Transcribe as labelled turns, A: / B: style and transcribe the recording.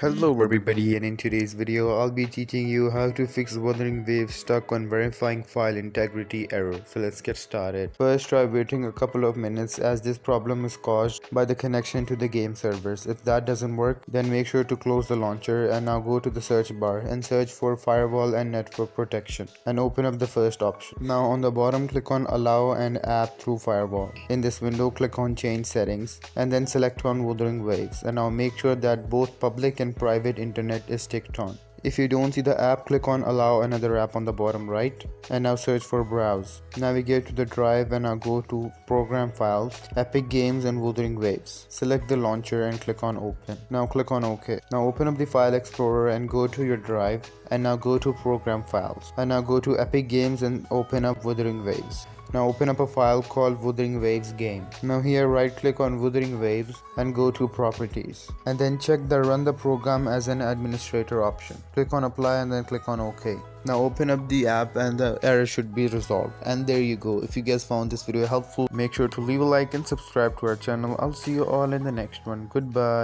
A: Hello everybody, and in today's video I'll be teaching you how to fix Wuthering Waves stuck on verifying file integrity error. So let's get started. First, try waiting a couple of minutes as this problem is caused by the connection to the game servers. If that doesn't work, then make sure to close the launcher and now go to the search bar and search for firewall and network protection and open up the first option. Now on the bottom, click on allow an app through firewall. In this window, click on change settings and then select on Wuthering Waves, and now make sure that both public and private internet is ticked on. If you don't see the app, click on allow another app on the bottom right and now search for browse. Navigate to the drive and now go to program files, Epic Games and Wuthering Waves. Select the launcher and click on open. Now click on OK. Now open up the file explorer and go to your drive and now go to program files and now go to Epic Games and open up Wuthering Waves. Now open up a file called Wuthering Waves game. Now here right click on Wuthering Waves and go to properties and then check the run the program as an administrator option. Click on apply and then click on OK. Now open up the app and the error should be resolved. And there you go. If you guys found this video helpful, make sure to leave a like and subscribe to our channel. I'll see you all in the next one. Goodbye.